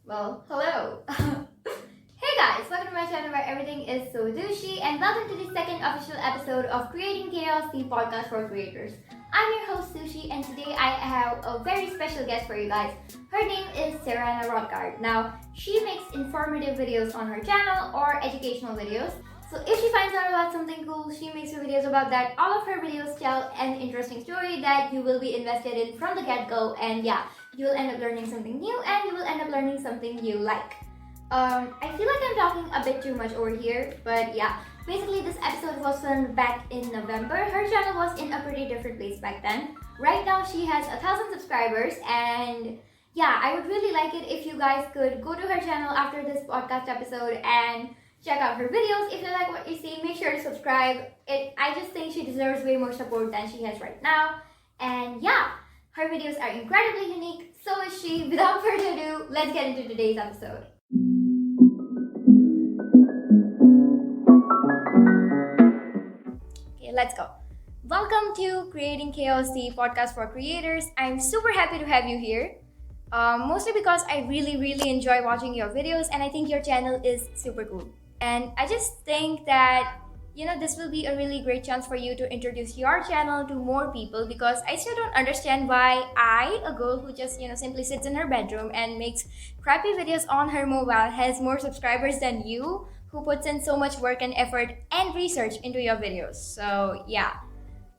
Well, hello! Hey guys, welcome to my channel where everything is so Vidushi, and welcome to the second official episode of Creating Chaos, the podcast for creators. I'm your host Sushi, and today I have a very special guest for you guys. Her name is Saranna Rotgard. Now, she makes informative videos on her channel or educational videos. So if she finds out about something cool, she makes her videos about that. All of her videos tell an interesting story that you will be invested in from the get-go, and yeah, you will end up learning something new and you will end up learning something you like. I feel like I'm talking a bit too much over here, but yeah, basically this episode was filmed back in November. Her channel was in a pretty different place back then. Right now she has 1,000 subscribers, and yeah, I would really like it if you guys could go to her channel after this podcast episode and check out her videos. If you like what you see, make sure to subscribe. I just think she deserves way more support than she has right now. And yeah, her videos are incredibly unique, so is she. Without further ado, let's get into today's episode. Okay, let's go. Welcome to Creating Chaos, the podcast for creators. I'm super happy to have you here. Mostly because I really enjoy watching your videos, and I think your channel is super cool. And I just think that, this will be a really great chance for you to introduce your channel to more people, because I still don't understand why I, a girl who just, simply sits in her bedroom and makes crappy videos on her mobile, has more subscribers than you, who puts in so much work and effort and research into your videos. So yeah,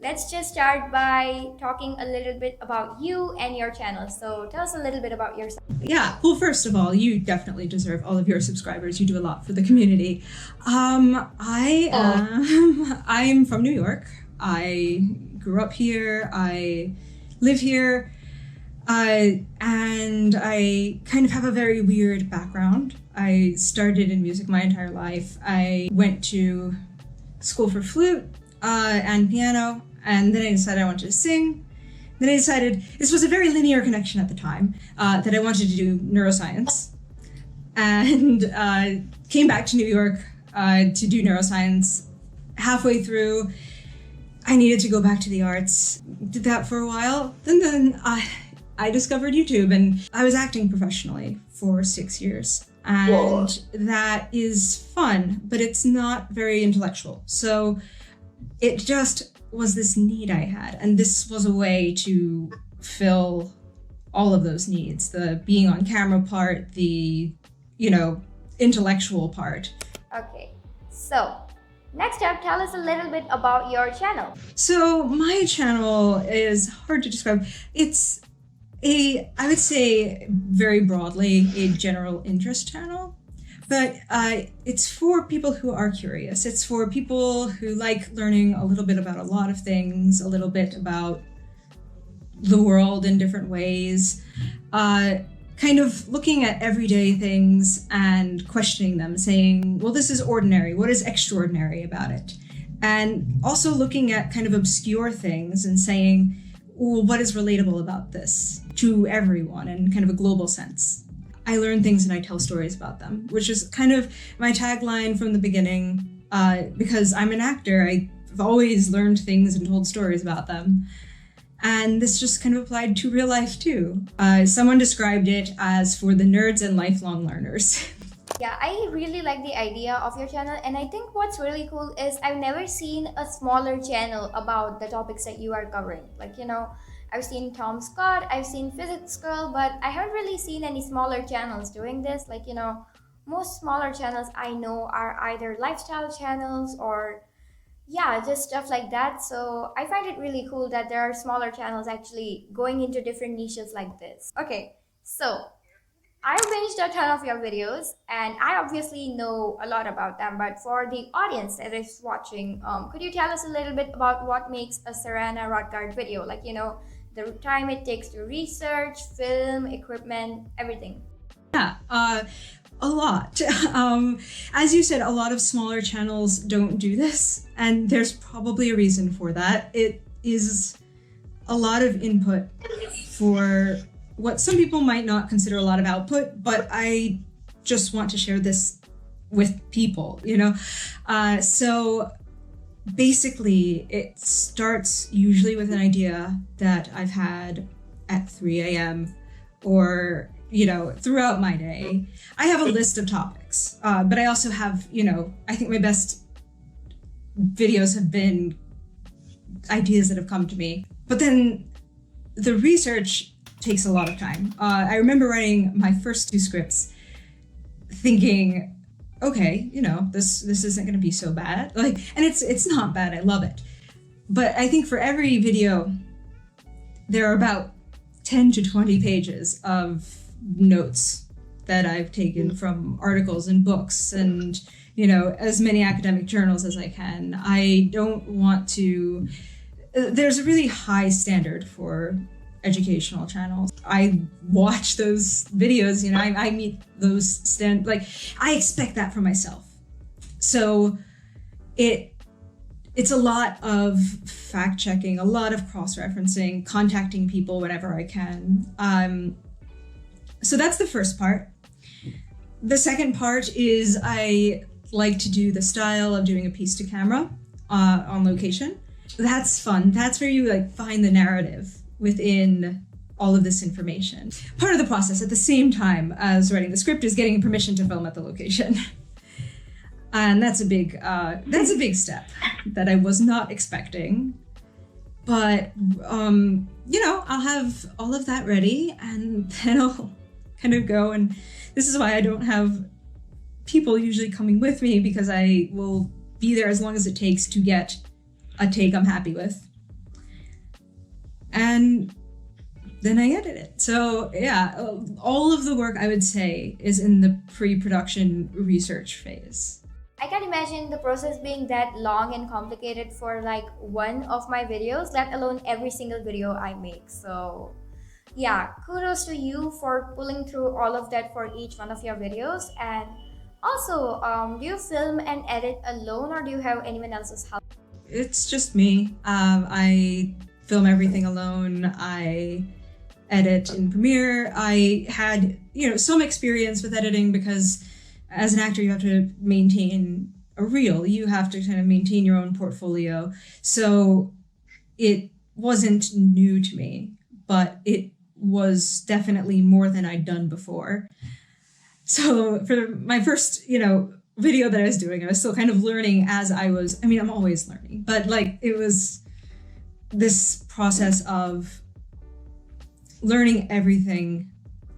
let's just start by talking a little bit about you and your channel. So tell us a little bit about yourself. Yeah, well, first of all, you definitely deserve all of your subscribers. You do a lot for the community. I'm from New York. I grew up here. I live here. And I kind of have a very weird background. I started in music my entire life. I went to school for flute and piano, and then I decided I wanted to sing. Then I decided, this was a very linear connection at the time, that I wanted to do neuroscience, and came back to New York to do neuroscience. Halfway through, I needed to go back to the arts. Did that for a while. Then I discovered YouTube, and I was acting professionally for 6 years. And Whoa. That is fun, but it's not very intellectual. So it just was this need I had, and this was a way to fill all of those needs, the being on camera part, the intellectual part. Okay, so next up, tell us a little bit about your channel. So my channel is hard to describe. It's I would say very broadly a general interest channel. But it's for people who are curious. It's for people who like learning a little bit about a lot of things, a little bit about the world in different ways, kind of looking at everyday things and questioning them, saying, well, this is ordinary. What is extraordinary about it? And also looking at kind of obscure things and saying, well, what is relatable about this to everyone in kind of a global sense? I learn things and I tell stories about them, which is kind of my tagline from the beginning, because I'm an actor. I've always learned things and told stories about them. And this just kind of applied to real life too. Someone described it as for the nerds and lifelong learners. Yeah, I really like the idea of your channel, and I think what's really cool is I've never seen a smaller channel about the topics that you are covering. I've seen Tom Scott, I've seen Physics Girl, but I haven't really seen any smaller channels doing this. Most smaller channels I know are either lifestyle channels or, yeah, just stuff like that. So I find it really cool that there are smaller channels actually going into different niches like this. Okay, so I've binged a ton of your videos, and I obviously know a lot about them, but for the audience that is watching, could you tell us a little bit about what makes a Saranna Rotgard video? The time it takes to research, film, equipment, everything. Yeah, a lot. As you said, a lot of smaller channels don't do this, and there's probably a reason for that. It is a lot of input for what some people might not consider a lot of output, but I just want to share this with people, So basically, it starts usually with an idea that I've had at 3 a.m. or throughout my day. I have a list of topics, but I also have, I think my best videos have been ideas that have come to me. But then the research takes a lot of time. I remember writing my first 2 scripts thinking, okay, this isn't going to be so bad. And it's not bad. I love it. But I think for every video, there are about 10 to 20 pages of notes that I've taken from articles and books and, as many academic journals as I can. I don't want to... There's a really high standard for educational channels. I watch those videos, I meet those I expect that for myself. So it's a lot of fact checking, a lot of cross-referencing, contacting people whenever I can. So that's the first part. The second part is I like to do the style of doing a piece to camera on location. That's fun. That's where you find the narrative within all of this information. Part of the process at the same time as writing the script is getting permission to film at the location. And that's a big step that I was not expecting. But, I'll have all of that ready and then I'll kind of go. And this is why I don't have people usually coming with me, because I will be there as long as it takes to get a take I'm happy with. And then I edit it. So yeah, all of the work I would say is in the pre-production research phase. I can imagine the process being that long and complicated for one of my videos, let alone every single video I make. So yeah, kudos to you for pulling through all of that for each one of your videos. And also, do you film and edit alone, or do you have anyone else's help? It's just me. I film everything alone. I edit in Premiere. I had, some experience with editing because as an actor, you have to maintain a reel. You have to kind of maintain your own portfolio. So it wasn't new to me, but it was definitely more than I'd done before. So for my first, video that I was doing, I was still kind of learning as I was. I mean, I'm always learning, but it was this process of learning everything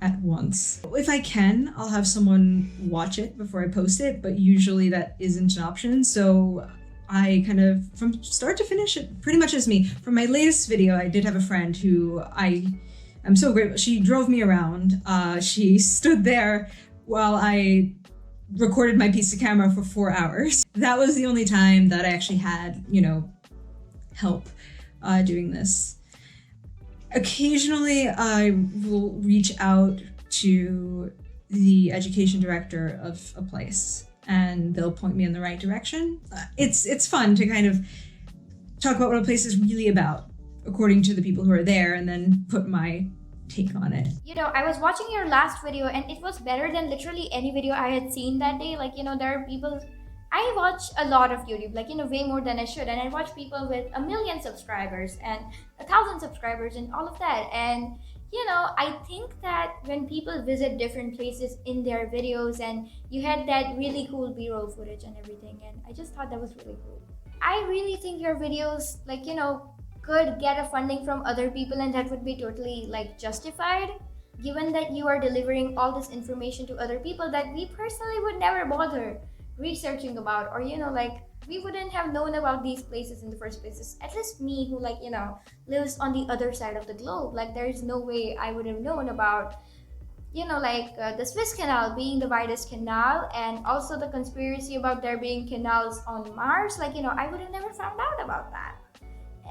at once. If I can, I'll have someone watch it before I post it, but usually that isn't an option. So I kind of, from start to finish, it pretty much is me. For my latest video, I did have a friend who I'm so grateful. She drove me around. She stood there while I recorded my piece of camera for 4 hours. That was the only time that I actually had, help doing this. Occasionally, I will reach out to the education director of a place and they'll point me in the right direction. It's fun to kind of talk about what a place is really about according to the people who are there and then put my take on it. I was watching your last video and it was better than literally any video I had seen that day. There are people, I watch a lot of YouTube, way more than I should. And I watch people with 1 million subscribers and 1,000 subscribers and all of that. And, I think that when people visit different places in their videos and you had that really cool B-roll footage and everything. And I just thought that was really cool. I really think your videos, could get a funding from other people and that would be totally justified, given that you are delivering all this information to other people that we personally would never bother researching about, or we wouldn't have known about these places in the first place. At least me, who lives on the other side of the globe, there is no way I would have known about the Suez Canal being the widest canal, and also the conspiracy about there being canals on Mars. I would have never found out about that.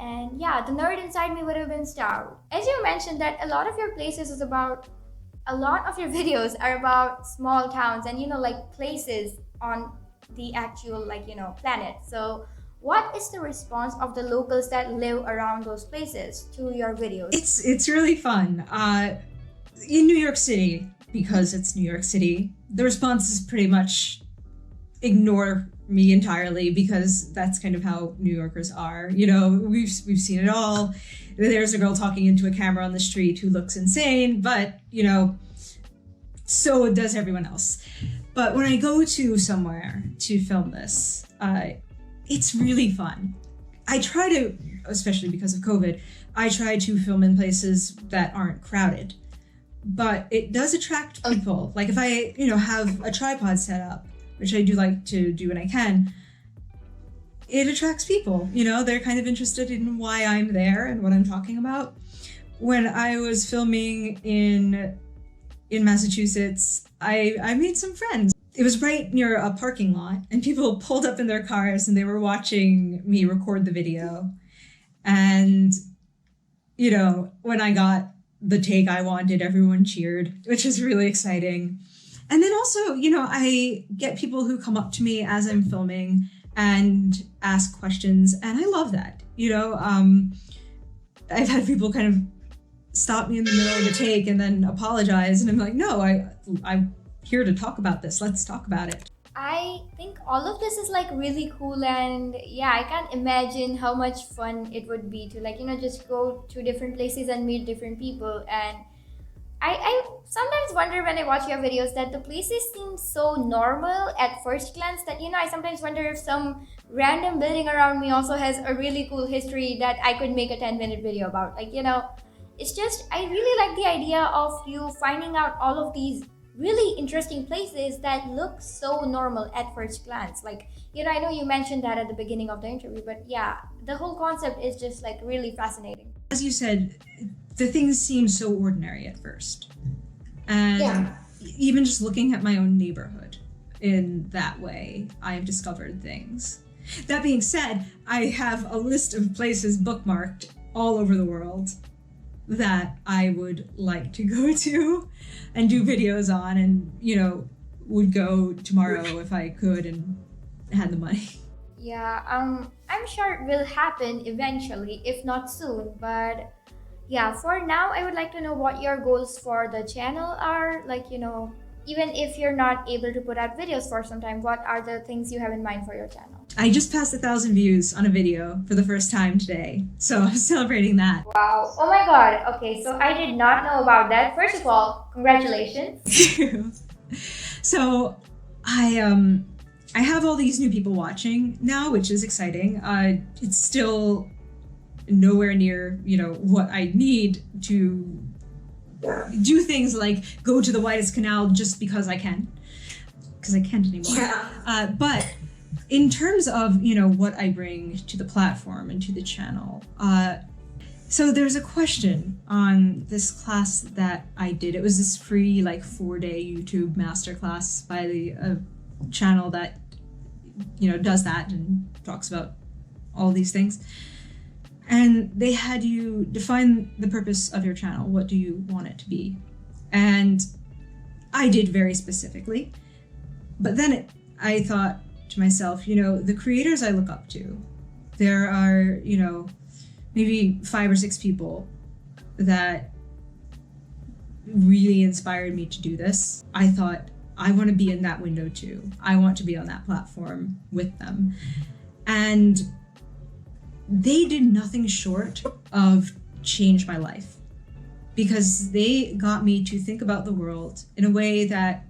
And yeah, the nerd inside me would have been starved. As you mentioned that a lot of your videos are about small towns and places on the actual planet. So what is the response of the locals that live around those places to your videos? It's really fun. In New York City, because it's New York City, the response is pretty much ignore me entirely, because that's kind of how New Yorkers are. We've seen it all. There's a girl talking into a camera on the street who looks insane, but so does everyone else. But when I go to somewhere to film this, it's really fun. I try to, especially because of COVID, I try to film in places that aren't crowded. But it does attract people. Like if I, have a tripod set up, which I do like to do when I can, it attracts people. They're kind of interested in why I'm there and what I'm talking about. When I was filming in Massachusetts, I made some friends. It was right near a parking lot, and people pulled up in their cars and they were watching me record the video. And, when I got the take I wanted, everyone cheered, which is really exciting. And then also, I get people who come up to me as I'm filming and ask questions, and I love that. I've had people kind of stop me in the middle of the take and then apologize, and I'm like, no, I'm here to talk about this. Let's talk about it. I think all of this is like really cool, and yeah, I can't imagine how much fun it would be to just go to different places and meet different people. And I sometimes wonder when I watch your videos that the places seem so normal at first glance that I sometimes wonder if some random building around me also has a really cool history that I could make a 10-minute video about. It's just, I really like the idea of you finding out all of these really interesting places that look so normal at first glance. I know you mentioned that at the beginning of the interview, but yeah, the whole concept is just really fascinating. As you said, the things seem so ordinary at first. And even just looking at my own neighborhood in that way, I've discovered things. That being said, I have a list of places bookmarked all over the world that I would like to go to and do videos on, and would go tomorrow if I could and had the money. Yeah, I'm sure it will happen eventually, if not soon, but yeah, for now I would like to know what your goals for the channel are. Even if you're not able to put out videos for some time, what are the things you have in mind for your channel? I just passed 1,000 views on a video for the first time today, so I'm celebrating that. Wow. Oh my god. Okay, so I did not know about that. First of all, congratulations. Thank you. So I have all these new people watching now, which is exciting. It's still nowhere near, what I need to do things like go to the widest canal just because I can. Because I can't anymore. Yeah. But in terms of, what I bring to the platform and to the channel, so there's a question on this class that I did. It was this free 4-day YouTube masterclass by the channel that, does that and talks about all these things. And they had you define the purpose of your channel. What do you want it to be? And I did very specifically. But then I thought to myself, the creators I look up to, there are, maybe 5 or 6 people that really inspired me to do this. I thought, I want to be in that window too. I want to be on that platform with them. And they did nothing short of change my life, because they got me to think about the world in a way that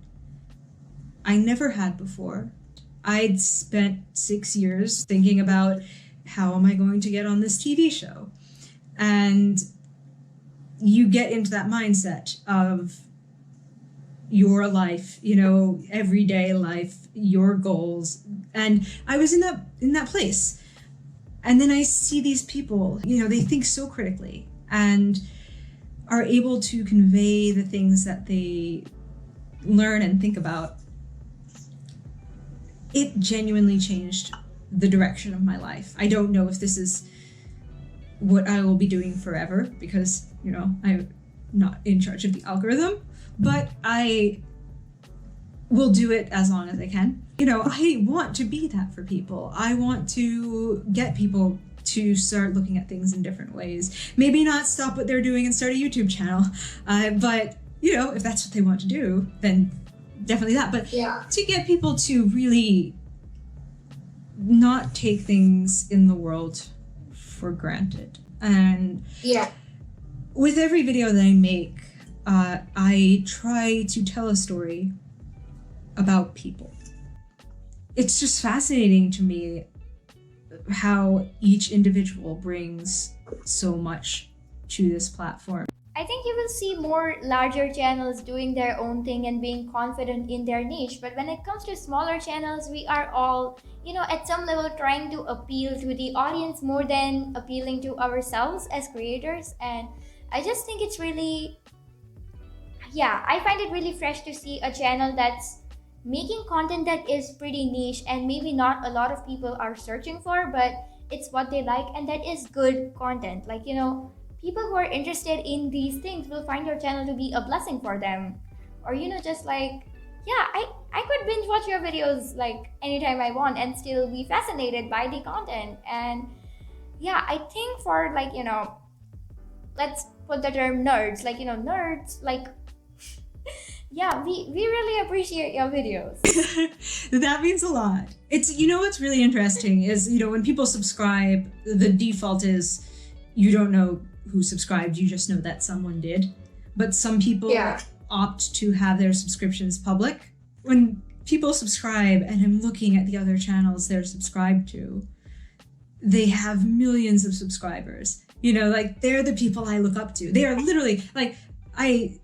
I never had before. I'd spent 6 years thinking about, how am I going to get on this TV show? And you get into that mindset of your life, everyday life, your goals. And I was in that place. And then I see these people, they think so critically and are able to convey the things that they learn and think about. It genuinely changed the direction of my life. I don't know if this is what I will be doing forever, because, I'm not in charge of the algorithm, but I will do it as long as I can. I want to be that for people. I want to get people to start looking at things in different ways. Maybe not stop what they're doing and start a YouTube channel, but, if that's what they want to do, then definitely that. But to get people to really not take things in the world for granted. And with every video that I make, I try to tell a story about people. It's just fascinating to me how each individual brings so much to this platform. I think you will see more larger channels doing their own thing and being confident in their niche. But when it comes to smaller channels, we are all, at some level trying to appeal to the audience more than appealing to ourselves as creators. And I just think it's really, I find it really fresh to see a channel that's making content that is pretty niche and maybe not a lot of people are searching for, but it's what they like and that is good content. Like, people who are interested in these things will find your channel to be a blessing for them. Or, just like, I could binge watch your videos like anytime I want and still be fascinated by the content. And I think for like, let's put the term nerds, like, nerds, like, we really appreciate your videos. That means a lot. It's, what's really interesting is, when people subscribe, the default is you don't know who subscribed, you just know that someone did. But some people opt to have their subscriptions public. When people subscribe and I'm looking at the other channels they're subscribed to, they have millions of subscribers. Like they're the people I look up to. They are literally, like, I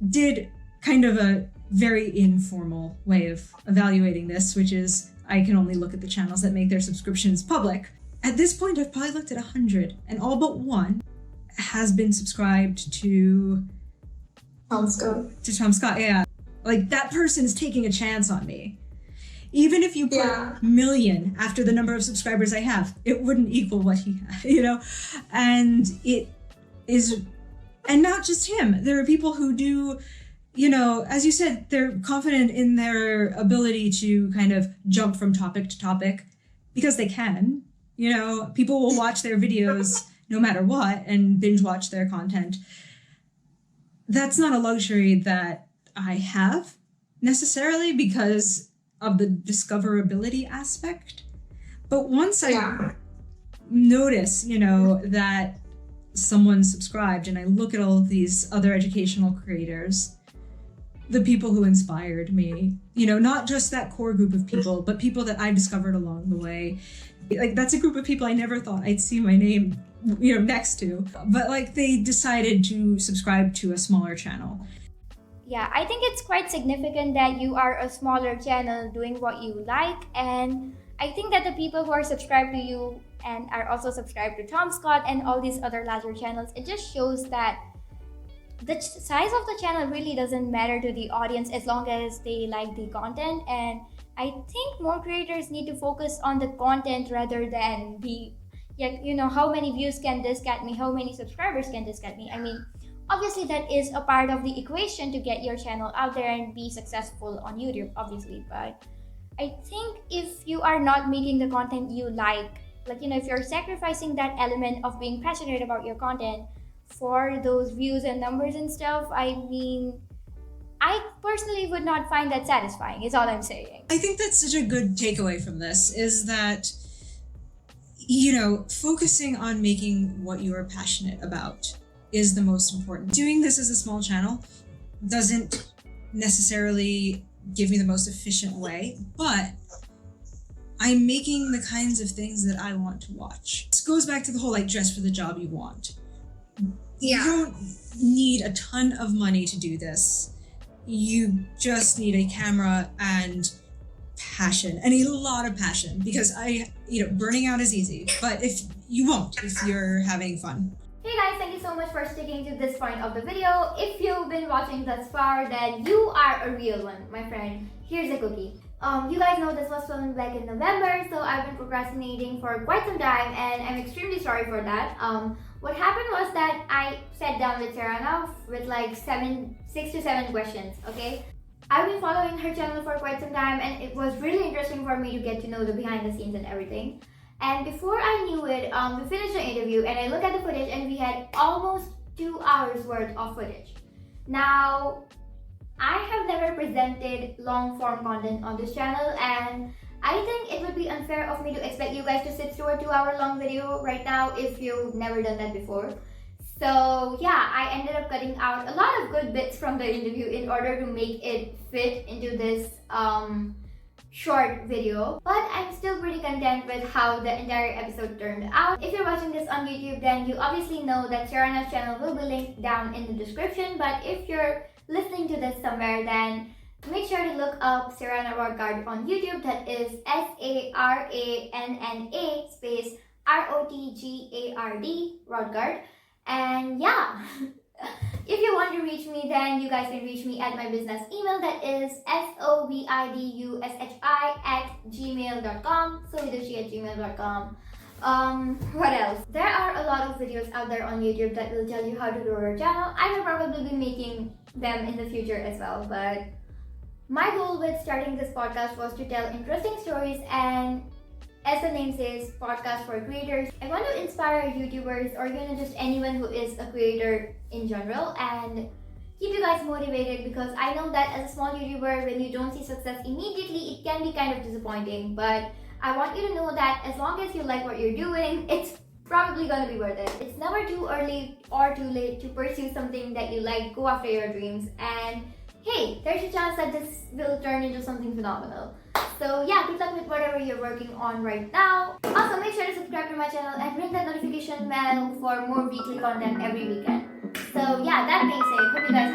did kind of a very informal way of evaluating this, which is I can only look at the channels that make their subscriptions public. At this point, I've probably looked at 100, and all but one has been subscribed to Tom Scott. To Tom Scott, yeah. Like that person is taking a chance on me. Even if you put million after the number of subscribers I have, it wouldn't equal what he has, And it is, and not just him. There are people who do, as you said, they're confident in their ability to kind of jump from topic to topic because they can. People will watch their videos no matter what and binge watch their content. That's not a luxury that I have necessarily because of the discoverability aspect. But once I notice, that someone subscribed and I look at all of these other educational creators, the people who inspired me, not just that core group of people, but people that I discovered along the way. Like that's a group of people I never thought I'd see my name, next to, but like they decided to subscribe to a smaller channel. Yeah, I think it's quite significant that you are a smaller channel doing what you like. And I think that the people who are subscribed to you and are also subscribed to Tom Scott and all these other larger channels, it just shows that the size of the channel really doesn't matter to the audience as long as they like the content. And I think more creators need to focus on the content rather than the, how many views can this get me, how many subscribers can this get me. I mean, obviously that is a part of the equation to get your channel out there and be successful on YouTube, obviously. But I think if you are not making the content you like, if you're sacrificing that element of being passionate about your content for those views and numbers and stuff, I mean, I personally would not find that satisfying, is all I'm saying. I think that's such a good takeaway from this is that, focusing on making what you are passionate about is the most important. Doing this as a small channel doesn't necessarily give me the most efficient way, but I'm making the kinds of things that I want to watch. This goes back to the whole dress for the job you want. You don't need a ton of money to do this. You just need a camera and passion, and a lot of passion, because burning out is easy, but if you're having fun. Hey guys, thank you so much for sticking to this point of the video. If you've been watching thus far, then you are a real one, my friend. Here's a cookie. You guys know this was filmed back in November, so I've been procrastinating for quite some time, and I'm extremely sorry for that. What happened was that I sat down with Saranna with like 6 to 7 questions, okay? I've been following her channel for quite some time, and it was really interesting for me to get to know the behind the scenes and everything. And before I knew it, we finished the interview and I looked at the footage and we had almost 2 hours worth of footage. Now, I have never presented long form content on this channel, and I think it would be unfair of me to expect you guys to sit through a 2-hour long video right now if you've never done that before. So yeah, I ended up cutting out a lot of good bits from the interview in order to make it fit into this short video, but I'm still pretty content with how the entire episode turned out. If you're watching this on YouTube, then you obviously know that Saranna's channel will be linked down in the description, but if you're listening to this somewhere, then make sure to look up Saranna Rotgard on YouTube. That is Saranna space Rotgard, Rotgard. And yeah, if you want to reach me, then you guys can reach me at my business email, that is sovidushi@gmail.com, sovidushi@gmail.com. What else? There are a lot of videos out there on YouTube that will tell you how to grow your channel. I will probably be making them in the future as well, but my goal with starting this podcast was to tell interesting stories, and as the name says, podcast for creators. I want to inspire YouTubers, or just anyone who is a creator in general, and keep you guys motivated, because I know that as a small YouTuber, when you don't see success immediately, it can be kind of disappointing. But I want you to know that as long as you like what you're doing, it's probably gonna be worth it. It's never too early or too late to pursue something that you like. Go after your dreams, and hey, there's a chance that this will turn into something phenomenal. So yeah, good luck with whatever you're working on right now. Also, make sure to subscribe to my channel and ring that notification bell for more weekly content every weekend. So yeah, that being said, hope you guys